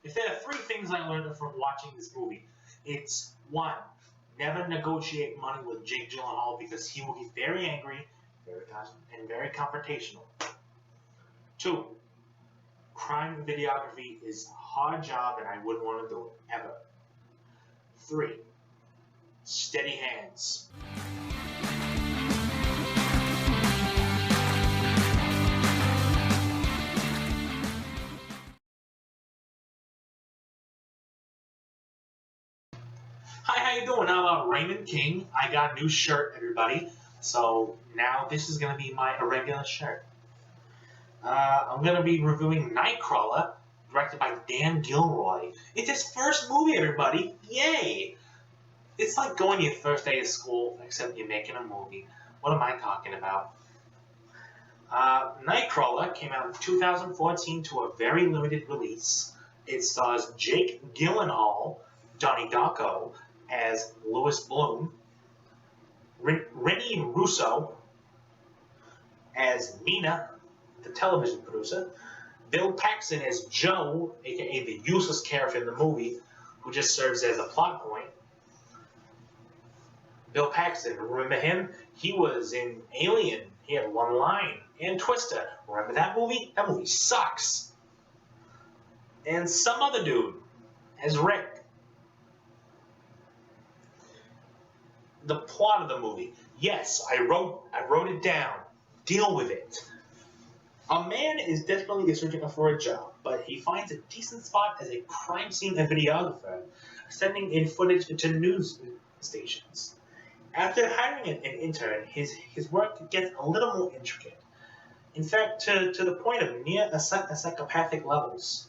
If there are three things I learned from watching this movie, it's one, never negotiate money with Jake Gyllenhaal because he will get very angry, and very confrontational. Two, crime videography is a hard job and I wouldn't want to do it, ever. Three, steady hands. Hi, how you doing? I'm Raymond King. I got a new shirt, everybody. So now this is going to be my irregular shirt. I'm going to be reviewing Nightcrawler, directed by Dan Gilroy. It's his first movie, everybody. Yay! It's like going your first day of school, except you're making a movie. What am I talking about? Nightcrawler came out in 2014 to a very limited release. It stars Jake Gyllenhaal, Donnie Darko, as Louis Bloom, Rennie Russo as Nina, the television producer, Bill Paxton as Joe, aka the useless character in the movie, who just serves as a plot point. Bill Paxton, remember him? He was in Alien. He had one line. And Twister. Remember that movie? That movie sucks. And some other dude as Rick. The plot of the movie. Yes, I wrote it down. Deal with it. A man is desperately searching for a job, but he finds a decent spot as a crime scene videographer, sending in footage to news stations. After hiring an intern, his work gets a little more intricate. In fact, to the point of near psychopathic levels.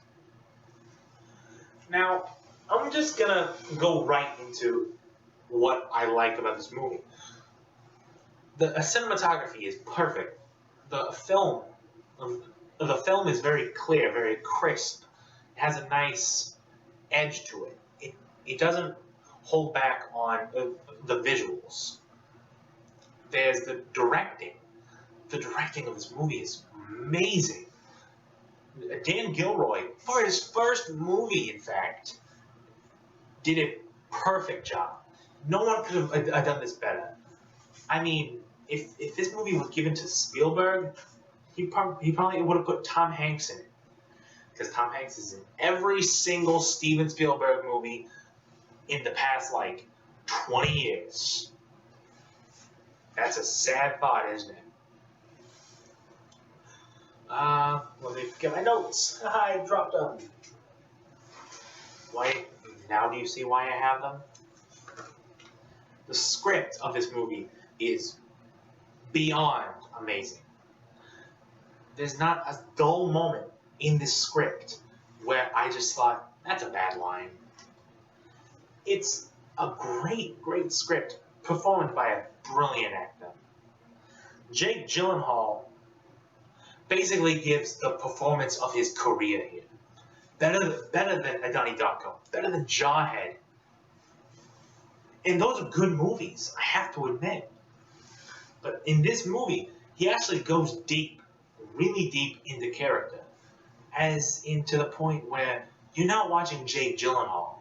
Now, I'm just gonna go right into what I like about this movie. The cinematography is perfect. The film is very clear, very crisp. It has a nice edge to it. It doesn't hold back on the visuals. There's the directing. The directing of this movie is amazing. Dan Gilroy, for his first movie, in fact, did a perfect job. No one could have done this better. I mean, if this movie was given to Spielberg, he probably would have put Tom Hanks in it. Because Tom Hanks is in every single Steven Spielberg movie in the past, 20 years. That's a sad thought, isn't it? Let me get my notes. I dropped them. Why? Now do you see why I have them? The script of this movie is beyond amazing. There's not a dull moment in this script where I just thought, that's a bad line. It's a great, great script performed by a brilliant actor. Jake Gyllenhaal basically gives the performance of his career here. Better than Donnie Darko, better than Jawhead. And those are good movies, I have to admit. But in this movie, he actually goes deep, really deep into character. As in to the point where you're not watching Jake Gyllenhaal,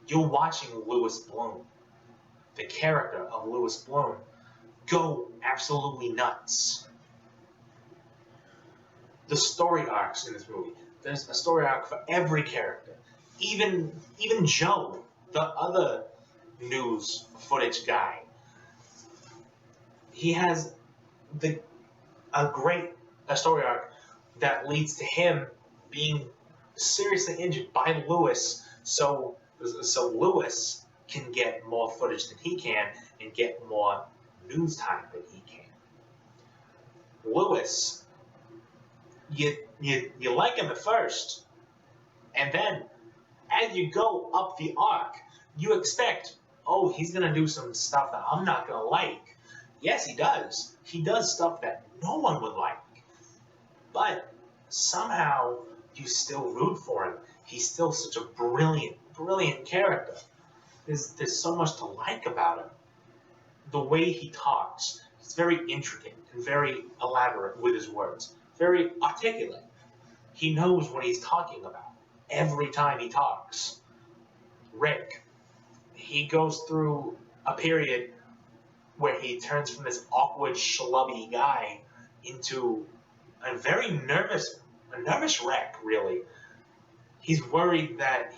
you're watching Louis Bloom. The character of Louis Bloom go absolutely nuts. The story arcs in this movie. There's a story arc for every character. Even Joe, the other news footage guy. He has a great story arc that leads to him being seriously injured by Louis, so Louis can get more footage than he can and get more news time than he can. Louis, you like him at first, and then as you go up the arc, you expect, oh, he's gonna do some stuff that I'm not gonna like. Yes, he does. He does stuff that no one would like. But somehow you still root for him. He's still such a brilliant, brilliant character. There's so much to like about him. The way he talks, he's very intricate and very elaborate with his words. Very articulate. He knows what he's talking about. every time he talks. Rick, he goes through a period where he turns from this awkward, schlubby guy into a very nervous wreck, really. He's worried that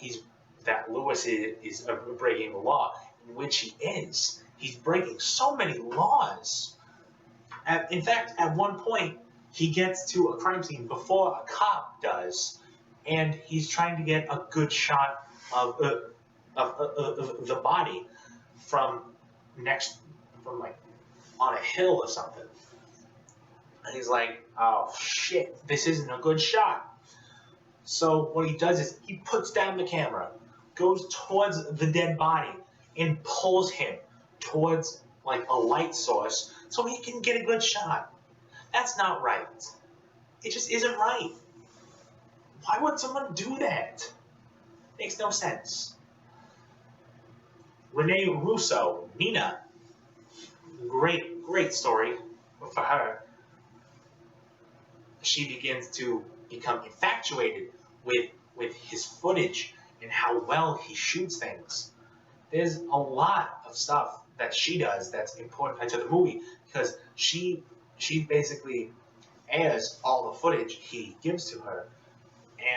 Lewis is breaking the law, in which he is. He's breaking so many laws. In fact, at one point, he gets to a crime scene before a cop does, and he's trying to get a good shot of the body from like on a hill or something. And he's like, oh shit, this isn't a good shot. So what he does is he puts down the camera, goes towards the dead body, and pulls him towards like a light source so he can get a good shot. That's not right. It just isn't right. Why would someone do that? Makes no sense. Renee Russo, Nina. Great story for her. She begins to become infatuated with his footage and how well he shoots things. There's a lot of stuff that she does that's important to the movie because she basically airs all the footage he gives to her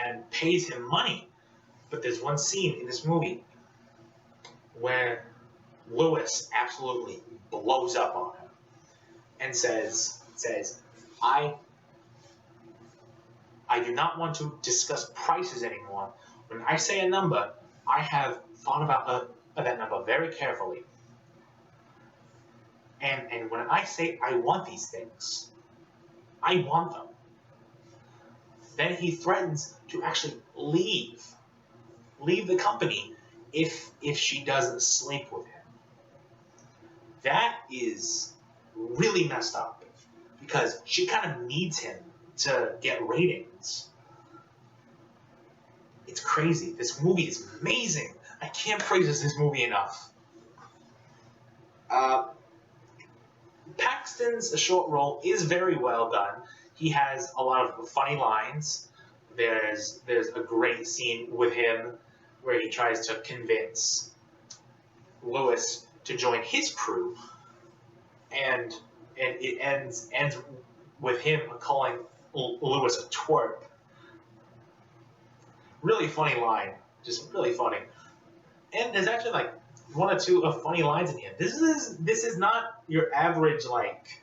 and pays him money. But there's one scene in this movie where Lewis absolutely blows up on her and says, I do not want to discuss prices anymore. When I say a number, I have thought about that number very carefully. And when I say I want these things, I want them. Then he threatens to actually leave the company if she doesn't sleep with him. That is really messed up because she kind of needs him to get ratings. It's crazy. This movie is amazing. I can't praise this movie enough. Paxton's short role is very well done. He has a lot of funny lines. There's a great scene with him where he tries to convince Lewis to join his crew, and it ends with him calling Lewis a twerp. Really funny line, just really funny. And there's actually like one or two of funny lines in here. This is not your average like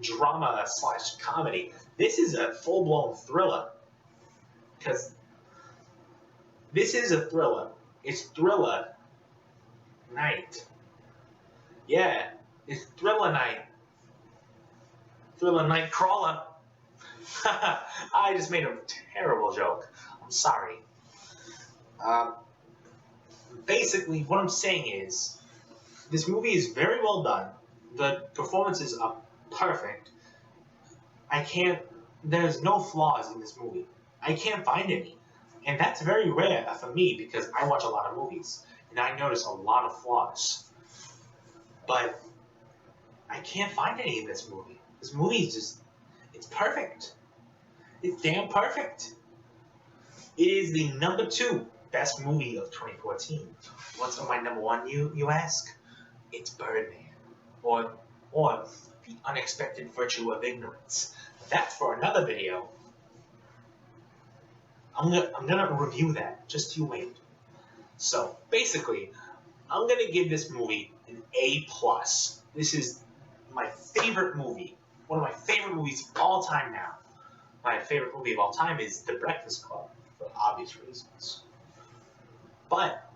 drama / comedy. This is a full-blown thriller. Because this is a thriller. It's Thriller Night. Yeah, it's Thriller Night. Thriller Nightcrawler. I just made a terrible joke. I'm sorry. Basically, what I'm saying is, this movie is very well done. The performances are perfect. There's no flaws in this movie. I can't find any. And that's very rare for me because I watch a lot of movies. And I notice a lot of flaws. But I can't find any in this movie. This movie is just, it's perfect. It's damn perfect. It is the number 2 best movie of 2014. What's on my number 1, you ask? It's Birdman. Or The Unexpected Virtue of Ignorance. That's for another video. I'm gonna review that. Just you wait. So basically, I'm gonna give this movie an A+. This is my favorite movie. One of my favorite movies of all time now. My favorite movie of all time is The Breakfast Club, for obvious reasons. But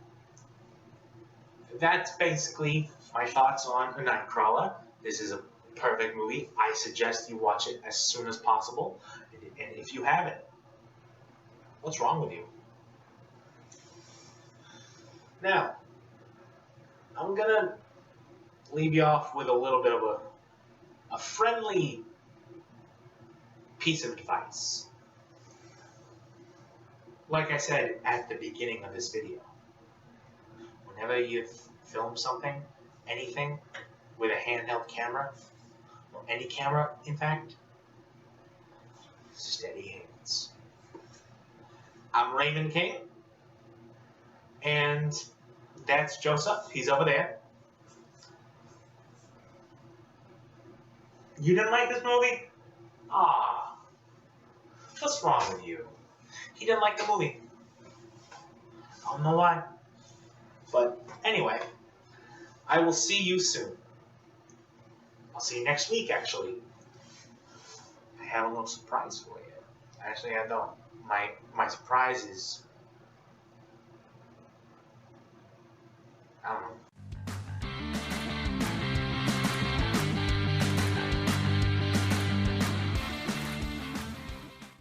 that's basically my thoughts on A Nightcrawler. This is a perfect movie. I suggest you watch it as soon as possible. And if you haven't, what's wrong with you? Now, I'm gonna leave you off with a little bit of a friendly piece of advice. Like I said at the beginning of this video, whenever you film something, anything, with a handheld camera, or any camera, in fact, steady hands. I'm Raymond King, and that's Joseph. He's over there. You didn't like this movie? Ah, what's wrong with you? He didn't like the movie. I don't know why. But anyway, I will see you soon. I'll see you next week, actually. I have a little surprise for you. Actually, I don't. My surprise is, I don't know.